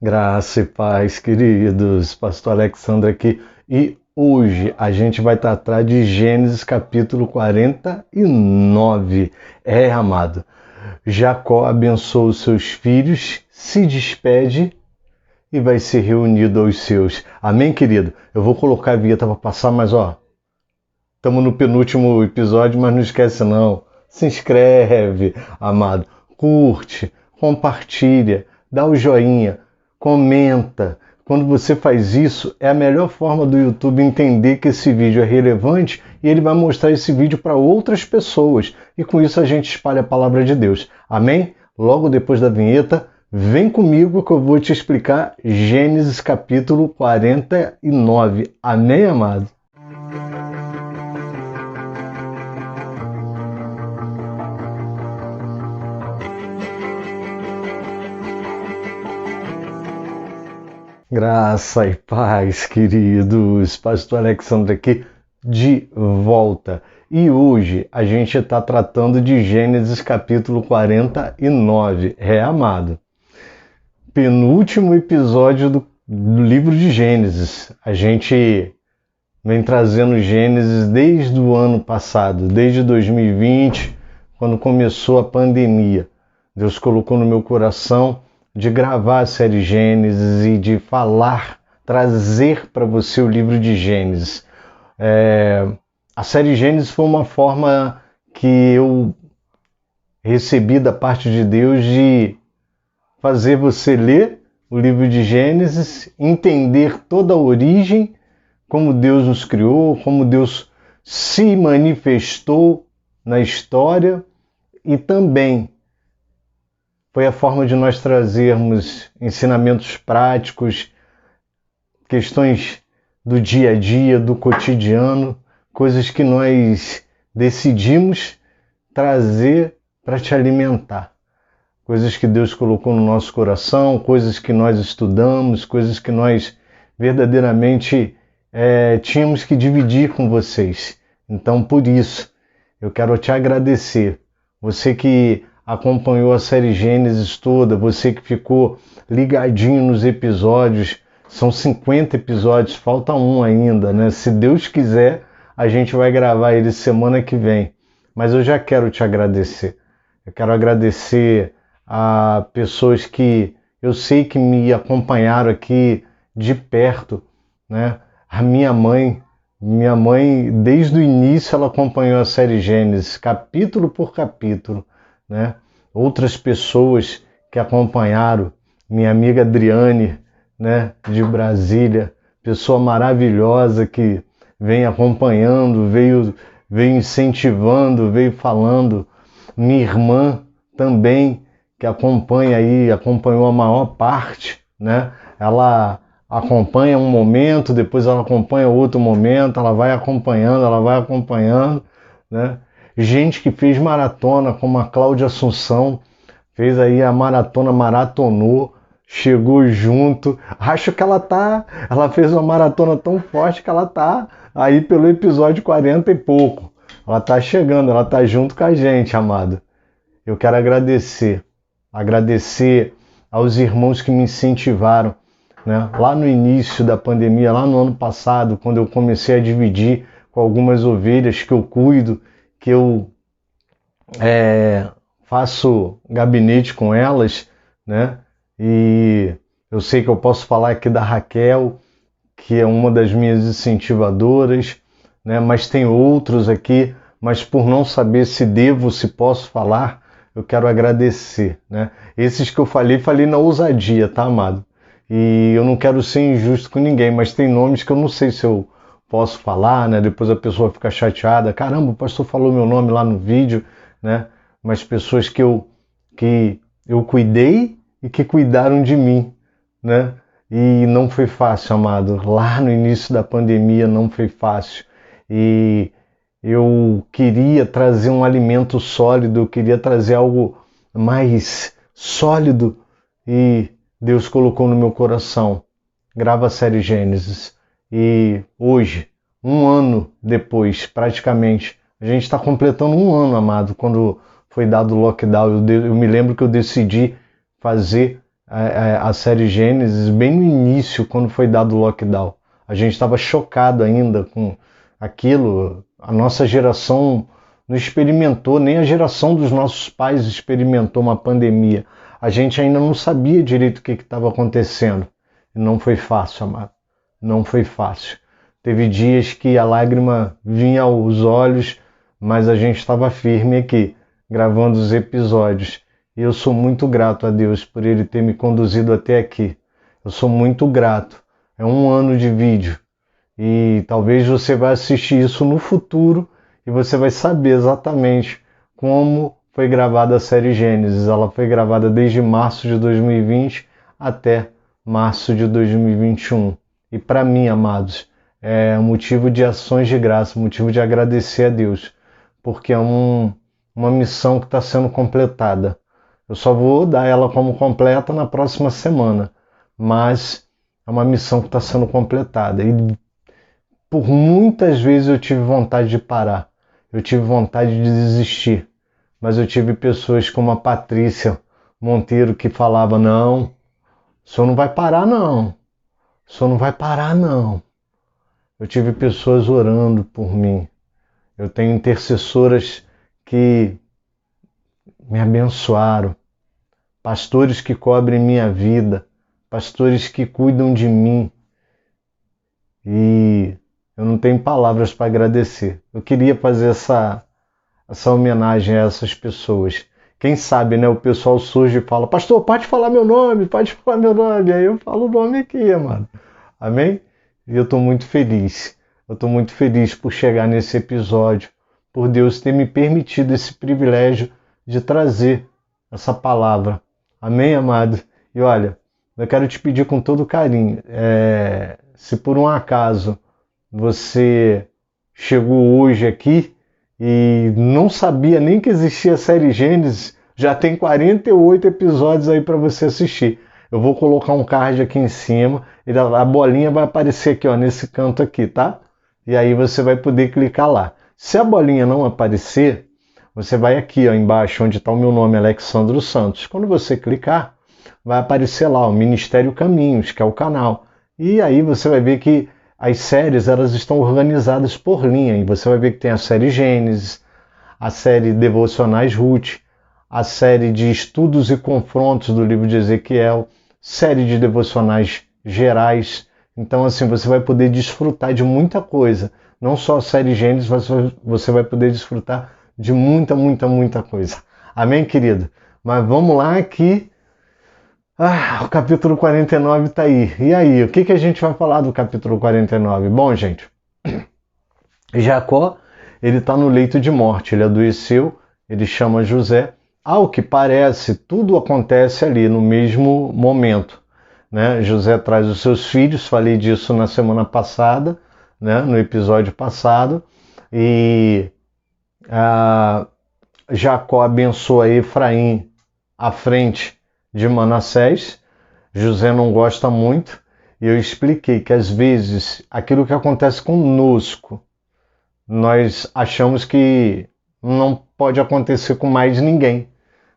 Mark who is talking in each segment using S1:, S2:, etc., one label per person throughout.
S1: Graça e paz, queridos. Pastor Alexandre aqui. E hoje a gente vai tratar de Gênesis capítulo 49. Amado, Jacó abençoa os seus filhos, se despede e vai ser reunido aos seus. Amém, querido? Eu vou colocar a vinheta para passar, mas estamos no penúltimo episódio, mas não esquece não. Se inscreve, amado. Curte, compartilha, dá o joinha, comenta. Quando você faz isso, é a melhor forma do YouTube entender que esse vídeo é relevante e ele vai mostrar esse vídeo para outras pessoas. E com isso a gente espalha a palavra de Deus. Amém? Logo depois da vinheta, vem comigo que eu vou te explicar Gênesis capítulo 49. Amém, amado? Graça e paz, queridos. Pastor Alexandre aqui de volta. E hoje a gente está tratando de Gênesis capítulo 49, amado. Penúltimo episódio do livro de Gênesis. A gente vem trazendo Gênesis desde o ano passado, desde 2020, quando começou a pandemia. Deus colocou no meu coração de gravar a série Gênesis e de falar, trazer para você o livro de Gênesis. A série Gênesis foi uma forma que eu recebi da parte de Deus de fazer você ler o livro de Gênesis, entender toda a origem, como Deus nos criou, como Deus se manifestou na história e também foi a forma de nós trazermos ensinamentos práticos, questões do dia a dia, do cotidiano, coisas que nós decidimos trazer para te alimentar. Coisas que Deus colocou no nosso coração, coisas que nós estudamos, coisas que nós verdadeiramente tínhamos que dividir com vocês. Então, por isso, eu quero te agradecer. Você que acompanhou a série Gênesis toda, você que ficou ligadinho nos episódios, são 50 episódios, falta um ainda, né? Se Deus quiser, a gente vai gravar ele semana que vem. Mas eu já quero te agradecer. Eu quero agradecer a pessoas que eu sei que me acompanharam aqui de perto, né? A minha mãe, desde o início, ela acompanhou a série Gênesis, capítulo por capítulo, né? Outras pessoas que acompanharam, minha amiga Adriane, né, de Brasília, pessoa maravilhosa que vem acompanhando, veio incentivando, veio falando. Minha irmã também, que acompanhou a maior parte, né? Ela acompanha um momento, depois ela acompanha outro momento, ela vai acompanhando, né? Gente que fez maratona, como a Cláudia Assunção, fez aí a maratona, maratonou, chegou junto. Acho que ela fez uma maratona tão forte que ela tá aí pelo episódio 40 e pouco. Ela tá chegando, ela tá junto com a gente, amado. Eu quero agradecer aos irmãos que me incentivaram, né? Lá no início da pandemia, lá no ano passado, quando eu comecei a dividir com algumas ovelhas que eu cuido, que eu faço gabinete com elas, né? E eu sei que eu posso falar aqui da Raquel, que é uma das minhas incentivadoras, né? Mas tem outros aqui, mas por não saber se posso falar, eu quero agradecer, né? Esses que eu falei na ousadia, tá, amado? E eu não quero ser injusto com ninguém, mas tem nomes que eu não sei se eu posso falar, né? Depois a pessoa fica chateada. Caramba, o pastor falou meu nome lá no vídeo, né? Mas pessoas que eu cuidei e que cuidaram de mim, né? E não foi fácil, amado. Lá no início da pandemia não foi fácil. E eu queria trazer um alimento sólido, eu queria trazer algo mais sólido e Deus colocou no meu coração. Grava a série Gênesis. E hoje, um ano depois, praticamente, a gente está completando um ano, amado, quando foi dado o lockdown. Eu me lembro que eu decidi fazer a série Gênesis bem no início, quando foi dado o lockdown. A gente estava chocado ainda com aquilo. A nossa geração não experimentou, nem a geração dos nossos pais experimentou uma pandemia. A gente ainda não sabia direito o que estava acontecendo. E não foi fácil, amado. Não foi fácil. Teve dias que a lágrima vinha aos olhos, mas a gente estava firme aqui, gravando os episódios. E eu sou muito grato a Deus por Ele ter me conduzido até aqui. Eu sou muito grato. É 1 ano de vídeo. E talvez você vai assistir isso no futuro e você vai saber exatamente como foi gravada a série Gênesis. Ela foi gravada desde março de 2020 até março de 2021. E para mim, amados, é um motivo de ações de graça, motivo de agradecer a Deus, porque é uma missão que está sendo completada. Eu só vou dar ela como completa na próxima semana, mas é uma missão que está sendo completada. E por muitas vezes eu tive vontade de parar, eu tive vontade de desistir, mas eu tive pessoas como a Patrícia Monteiro que falava: não, o senhor não vai parar não, o senhor não vai parar não. Eu tive pessoas orando por mim, eu tenho intercessoras que me abençoaram, pastores que cobrem minha vida, pastores que cuidam de mim, e eu não tenho palavras para agradecer. Eu queria fazer essa homenagem a essas pessoas. Quem sabe, né, o pessoal surge e fala: pastor, pode falar meu nome, pode falar meu nome. Aí eu falo o nome aqui, mano. Amém? E eu estou muito feliz. Eu estou muito feliz por chegar nesse episódio, por Deus ter me permitido esse privilégio de trazer essa palavra. Amém, amado? E olha, eu quero te pedir com todo carinho, se por um acaso você chegou hoje aqui e não sabia nem que existia a série Gênesis, já tem 48 episódios aí para você assistir. Eu vou colocar um card aqui em cima e a bolinha vai aparecer aqui, ó, nesse canto aqui, tá? E aí você vai poder clicar lá. Se a bolinha não aparecer, você vai aqui, ó, embaixo, onde está o meu nome, Alexandro Santos. Quando você clicar, vai aparecer lá o Ministério Caminhos, que é o canal. E aí você vai ver que as séries, elas estão organizadas por linha. E você vai ver que tem a série Gênesis, a série Devocionais Ruth, a série de estudos e confrontos do livro de Ezequiel, série de devocionais gerais. Então, assim, você vai poder desfrutar de muita coisa. Não só a série Gênesis, mas você vai poder desfrutar de muita, muita, muita coisa. Amém, querido? Mas vamos lá que o capítulo 49 está aí. E aí, o que a gente vai falar do capítulo 49? Bom, gente, Jacó, ele está no leito de morte, ele adoeceu, ele chama José. Ao que parece, tudo acontece ali no mesmo momento, né? José traz os seus filhos, falei disso na semana passada, né? No episódio passado, e Jacó abençoa Efraim à frente de Manassés. José não gosta muito, e eu expliquei que às vezes aquilo que acontece conosco, nós achamos que não pode acontecer com mais ninguém,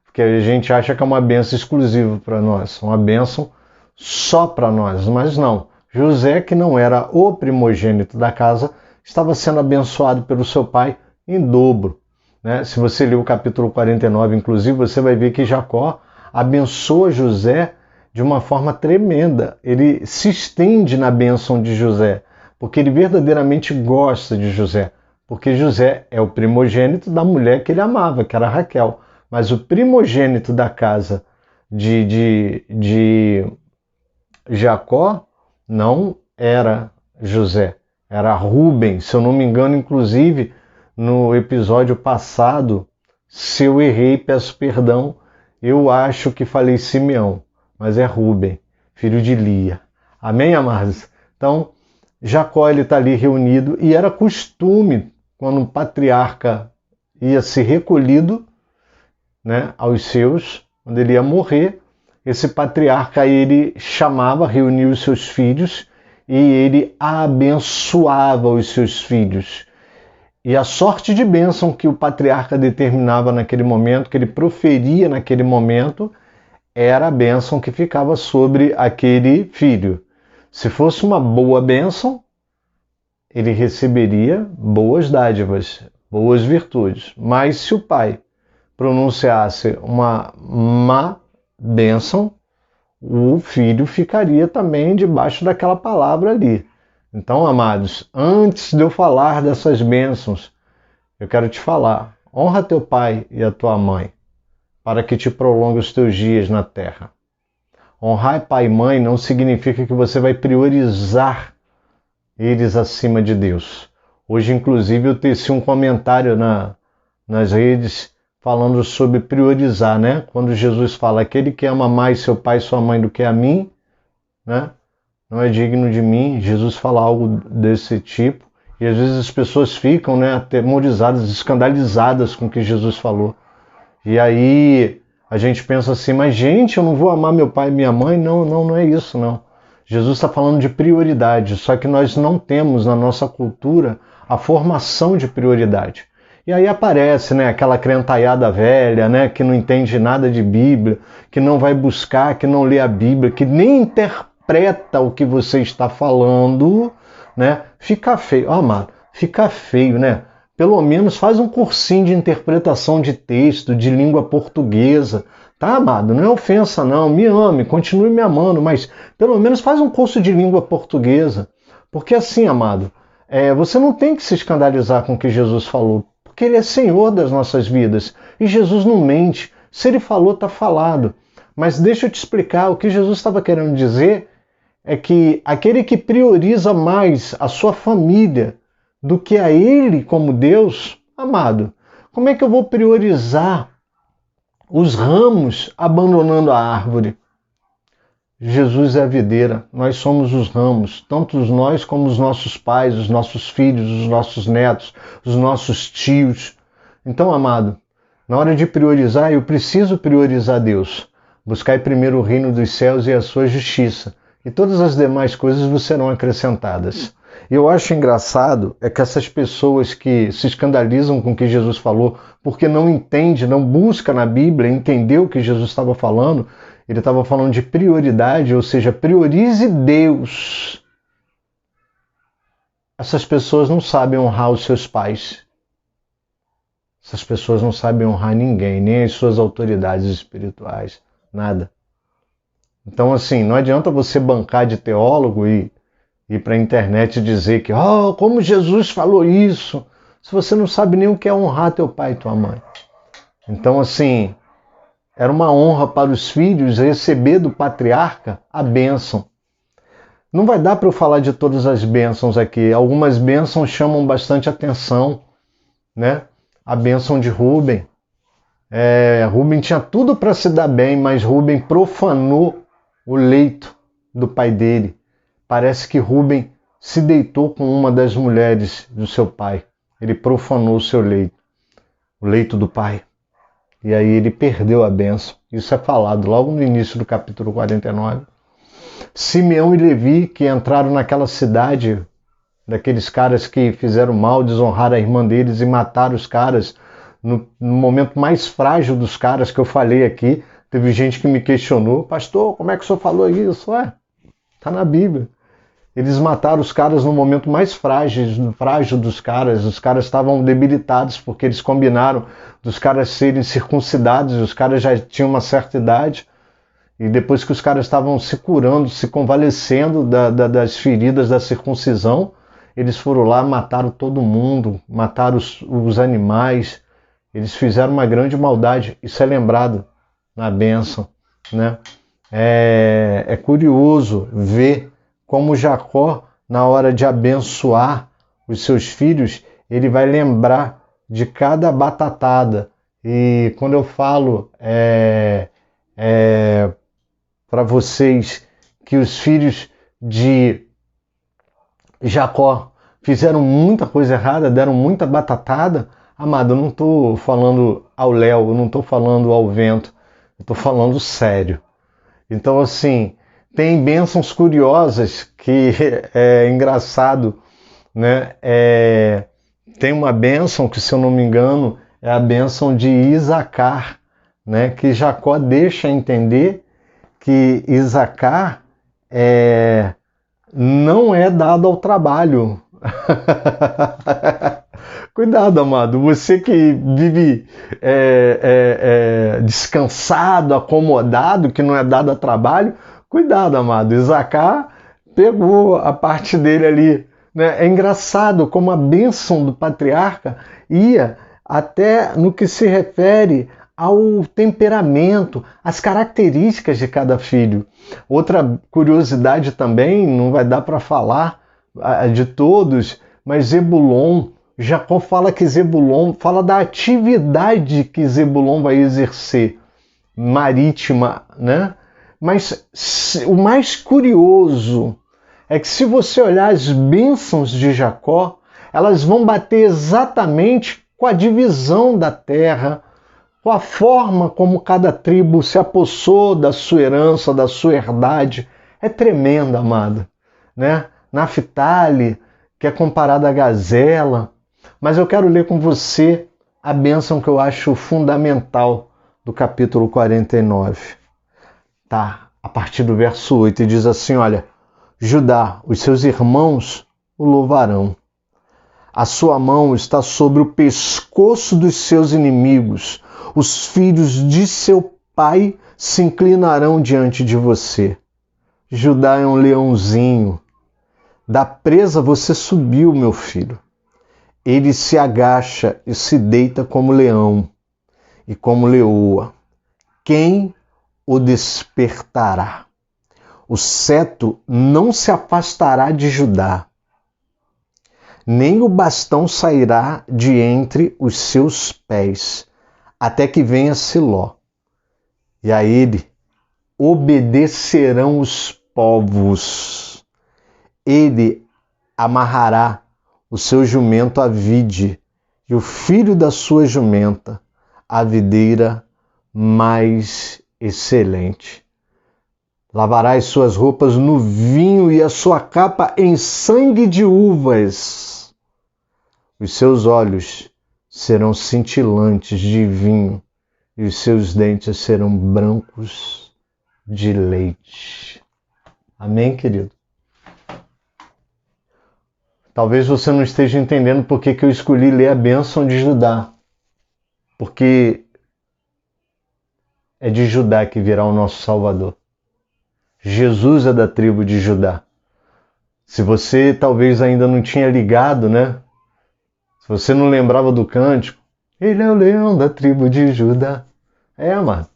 S1: porque a gente acha que é uma bênção exclusiva para nós, uma bênção só para nós, mas não. José, que não era o primogênito da casa, estava sendo abençoado pelo seu pai em dobro, né? Se você ler o capítulo 49, inclusive, você vai ver que Jacó abençoa José de uma forma tremenda. Ele se estende na bênção de José, porque ele verdadeiramente gosta de José, porque José é o primogênito da mulher que ele amava, que era Raquel. Mas o primogênito da casa de Jacó não era José, era Rúben. Se eu não me engano, inclusive, no episódio passado, se eu errei, peço perdão, eu acho que falei Simeão, mas é Rúben, filho de Lia. Amém, amados? Então, Jacó está ali reunido, e era costume, quando o patriarca ia ser recolhido, né, aos seus, quando ele ia morrer, esse patriarca, ele chamava, reunia os seus filhos e ele abençoava os seus filhos. E a sorte de bênção que o patriarca determinava naquele momento, que ele proferia naquele momento, era a bênção que ficava sobre aquele filho. Se fosse uma boa bênção, ele receberia boas dádivas, boas virtudes. Mas se o pai pronunciasse uma má bênção, o filho ficaria também debaixo daquela palavra ali. Então, amados, antes de eu falar dessas bênçãos, eu quero te falar: honra teu pai e a tua mãe, para que te prolongue os teus dias na terra. Honrar pai e mãe não significa que você vai priorizar eles acima de Deus. Hoje, inclusive, eu teci um comentário nas redes falando sobre priorizar, né? Quando Jesus fala: aquele que ama mais seu pai e sua mãe do que a mim, né? Não é digno de mim. Jesus fala algo desse tipo. E às vezes as pessoas ficam, né, atemorizadas, escandalizadas com o que Jesus falou. E aí a gente pensa assim: mas gente, eu não vou amar meu pai e minha mãe? Não é isso, não. Jesus está falando de prioridade, só que nós não temos na nossa cultura a formação de prioridade. E aí aparece, né, aquela crentaiada velha, né, que não entende nada de Bíblia, que não vai buscar, que não lê a Bíblia, que nem interpreta o que você está falando, né? Fica feio, amado, fica feio, né? Pelo menos faz um cursinho de interpretação de texto, de língua portuguesa, tá, amado? Não é ofensa, não. Me ame, continue me amando, mas pelo menos faz um curso de língua portuguesa. Porque assim, amado, você não tem que se escandalizar com o que Jesus falou, porque Ele é Senhor das nossas vidas. E Jesus não mente. Se Ele falou, está falado. Mas deixa eu te explicar, o que Jesus estava querendo dizer é que aquele que prioriza mais a sua família do que a Ele como Deus, amado, como é que eu vou priorizar os ramos abandonando a árvore? Jesus é a videira, nós somos os ramos, tanto nós como os nossos pais, os nossos filhos, os nossos netos, os nossos tios. Então, amado, na hora de priorizar, eu preciso priorizar Deus. Buscai primeiro o reino dos céus e a sua justiça, e todas as demais coisas vos serão acrescentadas. E eu acho engraçado é que essas pessoas que se escandalizam com o que Jesus falou, porque não entende, não busca na Bíblia entender o que Jesus estava falando, ele estava falando de prioridade, ou seja, priorize Deus. Essas pessoas não sabem honrar os seus pais. Essas pessoas não sabem honrar ninguém, nem as suas autoridades espirituais, nada. Então, assim, não adianta você bancar de teólogo e ir para a internet dizer que, como Jesus falou isso, se você não sabe nem o que é honrar teu pai e tua mãe. Então, assim, era uma honra para os filhos receber do patriarca a bênção. Não vai dar para eu falar de todas as bênçãos aqui. Algumas bênçãos chamam bastante atenção, né? A bênção de Rúben. Rúben tinha tudo para se dar bem, mas Rúben profanou o leito do pai dele. Parece que Rúben se deitou com uma das mulheres do seu pai. Ele profanou o seu leito, o leito do pai. E aí ele perdeu a bênção. Isso é falado logo no início do capítulo 49. Simeão e Levi, que entraram naquela cidade, daqueles caras que fizeram mal, desonraram a irmã deles e mataram os caras, no momento mais frágil dos caras que eu falei aqui, teve gente que me questionou: pastor, como é que o senhor falou isso? Tá na Bíblia. Eles mataram os caras no momento mais frágil dos caras. Os caras estavam debilitados porque eles combinaram dos caras serem circuncidados. Os caras já tinham uma certa idade. E depois que os caras estavam se curando, se convalescendo das feridas da circuncisão, eles foram lá, mataram todo mundo, mataram os animais. Eles fizeram uma grande maldade. Isso é lembrado na bênção, né? É curioso ver como Jacó, na hora de abençoar os seus filhos, ele vai lembrar de cada batatada. E quando eu falo para vocês que os filhos de Jacó fizeram muita coisa errada, deram muita batatada, amado, eu não estou falando ao léu, eu não estou falando ao vento, eu estou falando sério. Então, assim, tem bênçãos curiosas que é engraçado, né? Tem uma bênção que, se eu não me engano, é a bênção de Isacar, né? Que Jacó deixa entender que Isacar não é dado ao trabalho. Cuidado, amado, você que vive descansado, acomodado, que não é dado a trabalho, cuidado, amado, Isacar pegou a parte dele ali, né? É engraçado como a bênção do patriarca ia até no que se refere ao temperamento, às características de cada filho. Outra curiosidade também, não vai dar para falar de todos, mas Zebulon, Jacó fala que Zebulon, fala da atividade que Zebulon vai exercer, marítima, né? Mas o mais curioso é que se você olhar as bênçãos de Jacó, elas vão bater exatamente com a divisão da terra, com a forma como cada tribo se apossou da sua herança, da sua herdade. É tremendo, amado, né? Naftali, que é comparada à gazela. Mas eu quero ler com você a bênção que eu acho fundamental do capítulo 49. Tá, a partir do verso 8, e diz assim, olha, Judá, os seus irmãos o louvarão. A sua mão está sobre o pescoço dos seus inimigos. Os filhos de seu pai se inclinarão diante de você. Judá é um leãozinho. Da presa você subiu, meu filho. Ele se agacha e se deita como leão e como leoa. Quem o despertará? O cetro não se afastará de Judá, nem o bastão sairá de entre os seus pés, até que venha Siló. E a ele obedecerão os povos. Ele amarrará o seu jumento à vide, e o filho da sua jumenta à videira mais excelente. Lavará as suas roupas no vinho e a sua capa em sangue de uvas. Os seus olhos serão cintilantes de vinho e os seus dentes serão brancos de leite. Amém, querido? Talvez você não esteja entendendo por que eu escolhi ler a bênção de Judá. Porque é de Judá que virá o nosso Salvador. Jesus é da tribo de Judá. Se você talvez ainda não tinha ligado, né? Se você não lembrava do cântico, ele é o leão da tribo de Judá. Amado.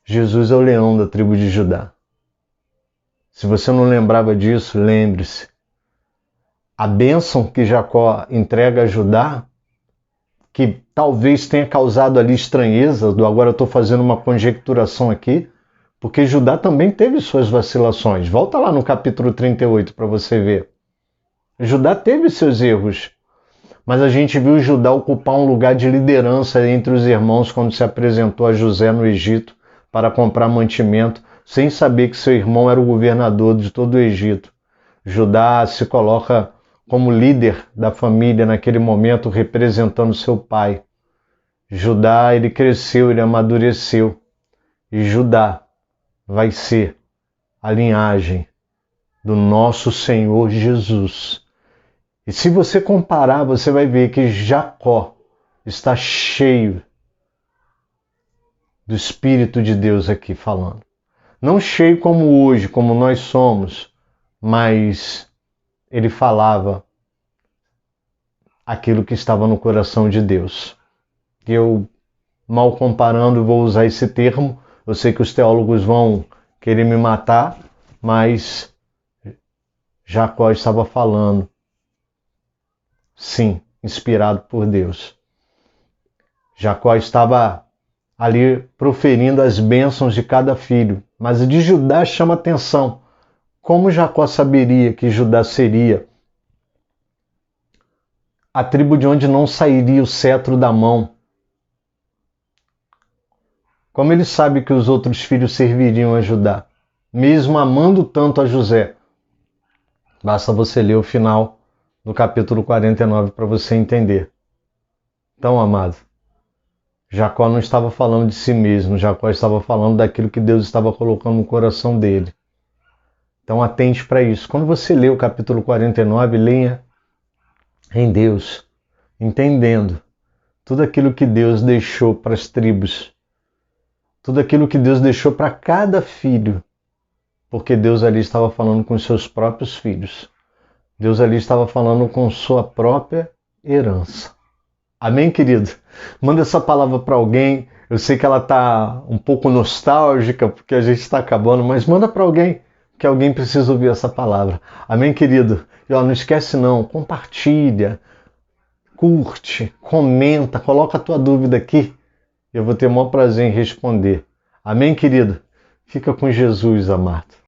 S1: Jesus é o leão da tribo de Judá. Se você não lembrava disso, lembre-se. A bênção que Jacó entrega a Judá, que talvez tenha causado ali estranheza, agora eu estou fazendo uma conjecturação aqui, porque Judá também teve suas vacilações. Volta lá no capítulo 38 para você ver. Judá teve seus erros, mas a gente viu Judá ocupar um lugar de liderança entre os irmãos quando se apresentou a José no Egito para comprar mantimento, sem saber que seu irmão era o governador de todo o Egito. Judá se coloca como líder da família naquele momento, representando seu pai. Judá, ele cresceu, ele amadureceu. E Judá vai ser a linhagem do nosso Senhor Jesus. E se você comparar, você vai ver que Jacó está cheio do Espírito de Deus aqui falando. Não cheio como hoje, como nós somos, mas ele falava aquilo que estava no coração de Deus. Eu, mal comparando, vou usar esse termo. Eu sei que os teólogos vão querer me matar, mas Jacó estava falando, sim, inspirado por Deus. Jacó estava ali proferindo as bênçãos de cada filho, mas de Judá chama atenção. Como Jacó saberia que Judá seria a tribo de onde não sairia o cetro da mão? Como ele sabe que os outros filhos serviriam a Judá, mesmo amando tanto a José? Basta você ler o final do capítulo 49 para você entender. Então, amado, Jacó não estava falando de si mesmo, Jacó estava falando daquilo que Deus estava colocando no coração dele. Então atente para isso. Quando você lê o capítulo 49, leia em Deus, entendendo tudo aquilo que Deus deixou para as tribos, tudo aquilo que Deus deixou para cada filho, porque Deus ali estava falando com os seus próprios filhos. Deus ali estava falando com sua própria herança. Amém, querido? Manda essa palavra para alguém. Eu sei que ela está um pouco nostálgica, porque a gente está acabando, mas manda para alguém, que alguém precisa ouvir essa palavra. Amém, querido? E ó, não esquece não, compartilha, curte, comenta, coloca a tua dúvida aqui. Eu vou ter o maior prazer em responder. Amém, querido? Fica com Jesus, amado.